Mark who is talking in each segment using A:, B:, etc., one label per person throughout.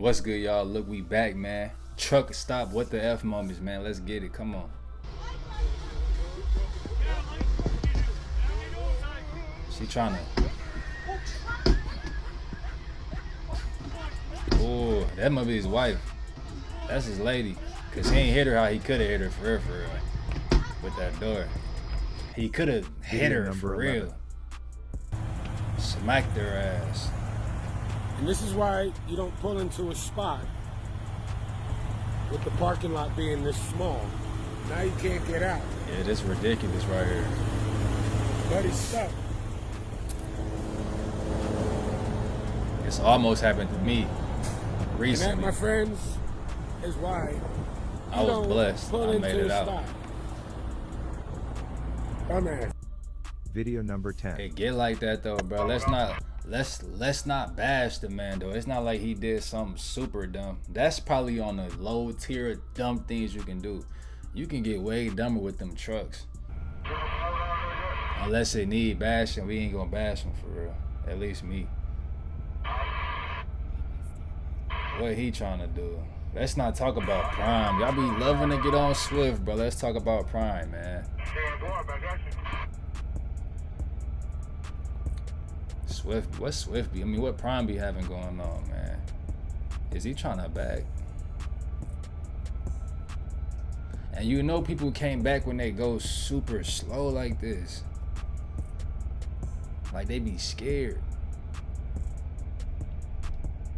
A: What's good, y'all? Look, we back, man. Truck stop, what the F moments, man. Let's get it. Come on. She trying to. Oh, that must be his wife. That's his lady. Cause he ain't hit her how he could have hit her for real. With that door. He could have hit her for real. Smacked her ass.
B: And this is why you don't pull into a spot with the parking lot being this small. Now you can't get out.
A: Yeah, this is ridiculous right here.
B: But he's stuck.
A: It's almost happened to me recently.
B: And that, my friends, is why
A: I was blessed. I made it out.
B: Spot. Dumbass.
C: Video number 10.
A: It get like that though, bro. Let's not bash the man though. It's not like he did something super dumb. That's probably on the low tier of dumb things you can do. You can get way dumber with them trucks. Unless it need bashing, we ain't gonna bash him for real. At least me. What he trying to do? Let's not talk about Prime. Y'all be loving to get on Swift, bro. Let's talk about Prime, man. Swift, what Swift be? I mean, what Prime be having going on, man? Is he trying to back? And you know people came back when they go super slow like this. Like they be scared.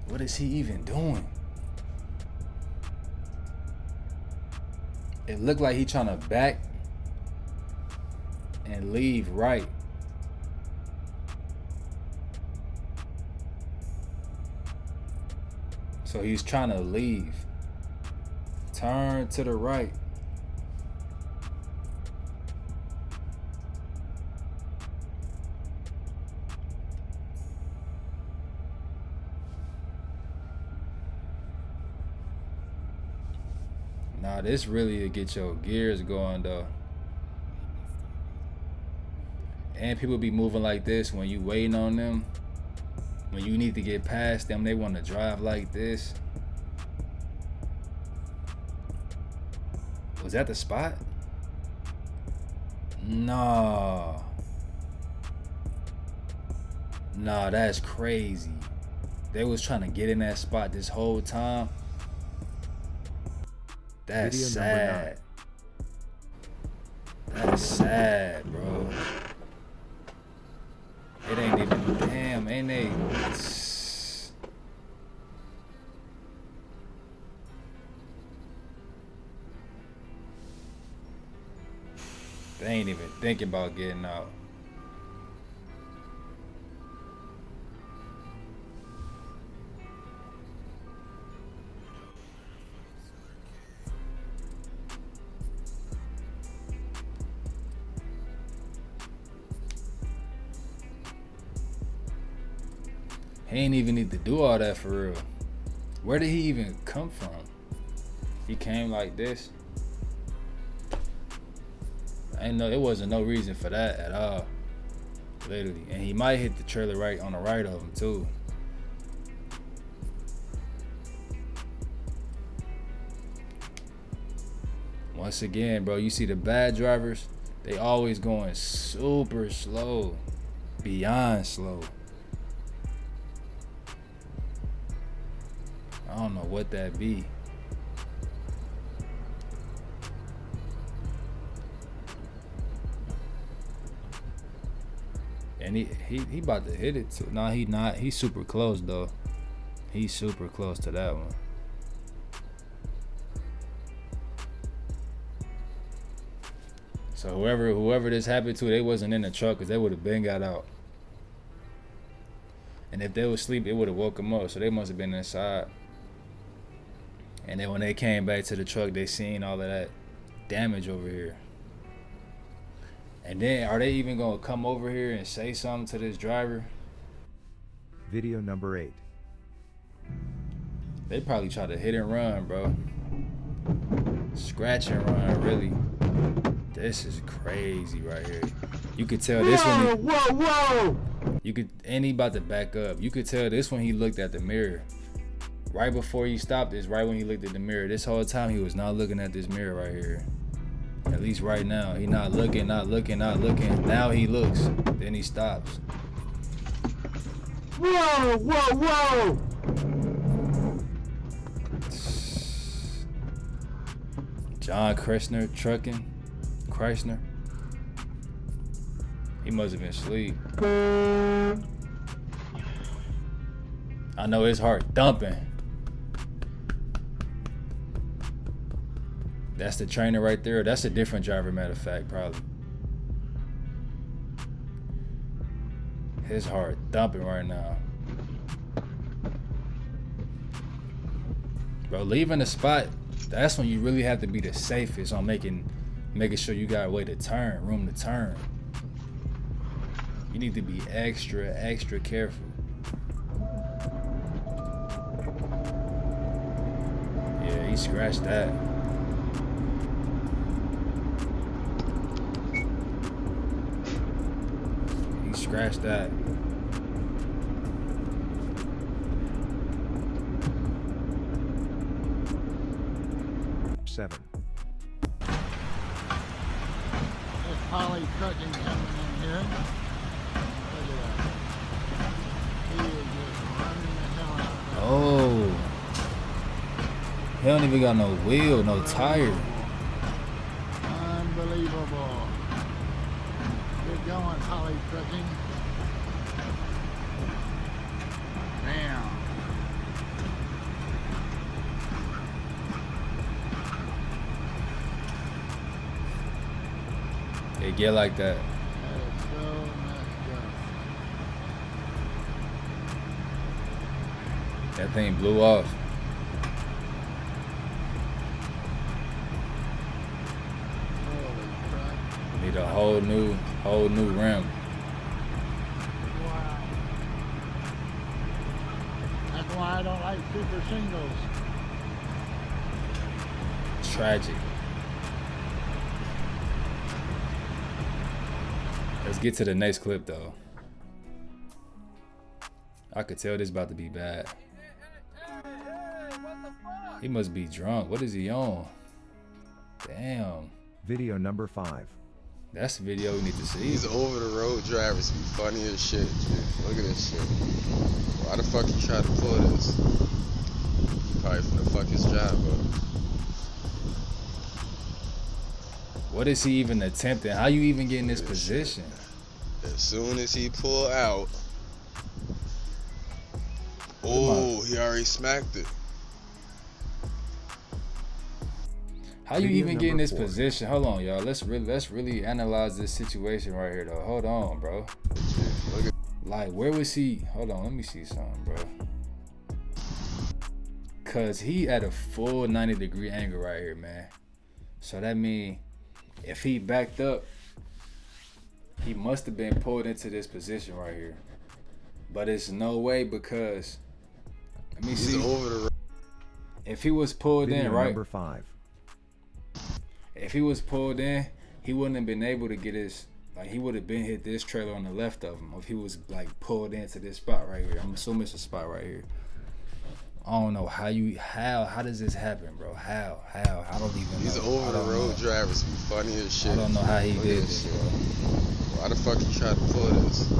A: What is he even doing? It looked like he trying to back and leave right. So he's trying to leave. Turn to the right. Nah, this really to get your gears going though. And people be moving like this when you waiting on them. When you need to get past them, they want to drive like this. Was that the spot? No. Nah, that's crazy. They was trying to get in that spot this whole time. That's
C: Video
A: sad. That's sad, bro. It ain't even, damn, ain't they? They ain't even thinking about getting out. He ain't even need to do all that for real. Where did he even come from? He came like this. I ain't know, it wasn't no reason for that at all. Literally. And he might hit the trailer right on the right of him too. Once again, bro, you see the bad drivers, they always going super slow. Beyond slow. I don't know what that be. And he about to hit it too. No, he not. He's super close though. He's super close to that one. So whoever this happened to, they wasn't in the truck because they would have been got out. And if they was asleep, it would have woke them up. So they must have been inside. And then when they came back to the truck, they seen all of that damage over here. And then, are they even gonna come over here and say something to this driver?
C: Video number 8.
A: They probably try to hit and run, bro. Scratch and run, really. This is crazy right here. You could tell this one.
B: Whoa!
A: You could, and he about to back up. You could tell this one he looked at the mirror. right before he stopped is right when he looked at the mirror. This whole time he was not looking at this mirror right here. At least right now. He not looking, not looking, not looking. Now he looks. Then he stops.
B: Whoa, whoa, whoa!
A: John Chrysler trucking. Chrysler. He must have been asleep. I know his heart dumping. That's the trainer right there. That's a different driver, matter of fact, probably. His heart dumping right now. Bro, leaving the spot, that's when you really have to be the safest on making sure you got a way to turn, room to turn. You need to be extra, extra careful. Yeah, he scratched that. He scratched that.
C: Seven.
D: There's Polly trucking coming in here. Look at that. He is just running the hell out of it.
A: Oh. He don't even got no wheel, no tire.
D: Unbelievable. Good going, Polly trucking. Damn.
A: It get like that.
D: That is so messed up.
A: That thing blew off.
D: Holy crap.
A: Need a whole new rim.
D: Wow. That's why I don't like super singles.
A: Tragic. Let's get to the next clip though. I could tell this about to be bad. He must be drunk. What is he on? Damn.
C: Video number 5.
A: That's the video we need to see.
E: These over the road drivers be funny as shit, dude. Look at this shit. Why the fuck you try to pull this? Probably finna fuck his job up.
A: What is he even attempting? How you even get in this
E: This
A: position?
E: As soon as he pull out, oh, he already smacked it.
A: How you
C: Video
A: even get in
C: number
A: this
C: 4.
A: position? Hold on, y'all. Let's really analyze this situation right here, though. Hold on, bro.
E: Look at
A: Like, where was he? Hold on, let me see something, bro. Cause he at a full 90-degree angle right here, man. So that means if he backed up, he must have been pulled into this position right here. But it's no way because let me
E: he's
A: see.
E: over the road.
A: If he was pulled
C: Video
A: in, right?
C: number 5.
A: If he was pulled in, he wouldn't have been able to get his, like, he would have been hit this trailer on the left of him if he was like pulled into this spot right here. I'm assuming it's a spot right here. I don't know how does this happen, bro? How? I don't even know.
E: These
A: I
E: over the
A: don't
E: road
A: know.
E: drivers be funny as shit.
A: I don't know how he
E: Look at
A: did
E: this
A: this,
E: shit.
A: bro.
E: Why the fuck you try to pull this?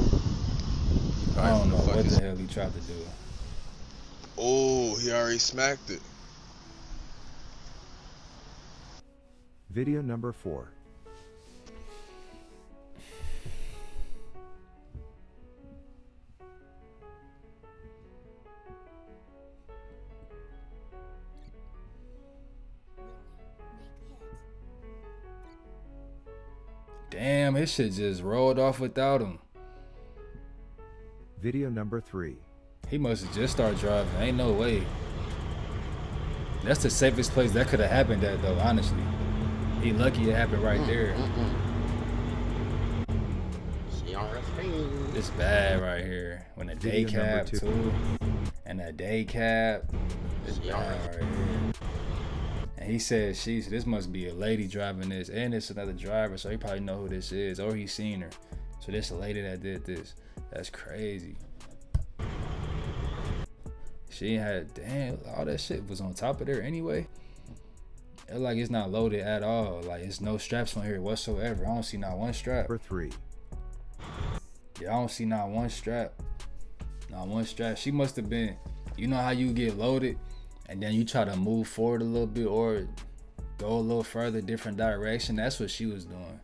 A: I don't know
E: Fuck
A: what
E: his-
A: the hell he tried to do.
E: Oh, he already smacked it.
C: Video number 4.
A: Damn, his shit just rolled off without him.
C: Video number 3.
A: He must have just started driving. Ain't no way. That's the safest place that could have happened at, though, honestly. He lucky it happened right there. It's bad right here. When the day
C: Video number
A: cab,
C: 2.
A: too. And that day cab. It's bad right here. And he said, sheesh, this must be a lady driving this. And it's another driver, so he probably know who this is. Or he's seen her. So this a lady that did this. That's crazy. She ain't had, damn, all that shit was on top of there anyway. It like it's not loaded at all. Like it's no straps on here whatsoever. I don't see not one strap.
C: Number 3.
A: Yeah, I don't see not one strap. Not one strap. She must have been, you know how you get loaded and then you try to move forward a little bit or go a little further, different direction. That's what she was doing.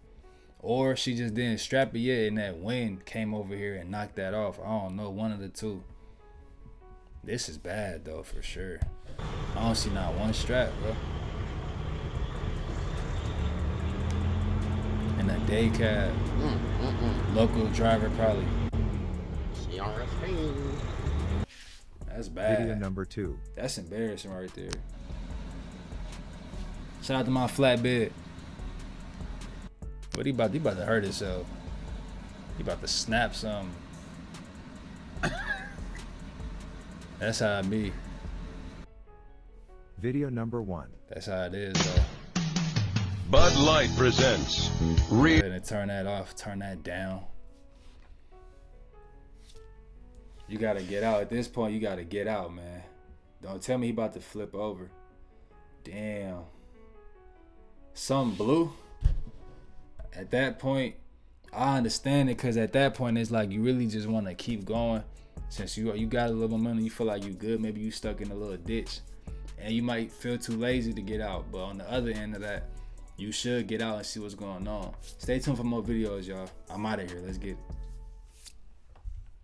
A: Or she just didn't strap it yet and that wind came over here and knocked that off. I don't know, one of the two. This is bad though, for sure. I don't see not one strap, bro. And a day cab. Local driver probably. That's bad.
C: Video number 2.
A: That's embarrassing right there. Shout out to my flatbed. What he about to hurt himself. He about to snap something. That's how it be.
C: Video number 1.
A: That's how it is though.
F: Bud Light presents
A: Go ahead and turn that off, turn that down. You gotta get out. At this point, you gotta get out, man. Don't tell me he about to flip over. Damn. Something blue. At that point, I understand it, because at that point, it's like you really just want to keep going. Since you got a little momentum, you feel like you good. Maybe you stuck in a little ditch. And you might feel too lazy to get out. But on the other end of that, you should get out and see what's going on. Stay tuned for more videos, y'all. I'm out of here. Let's get it.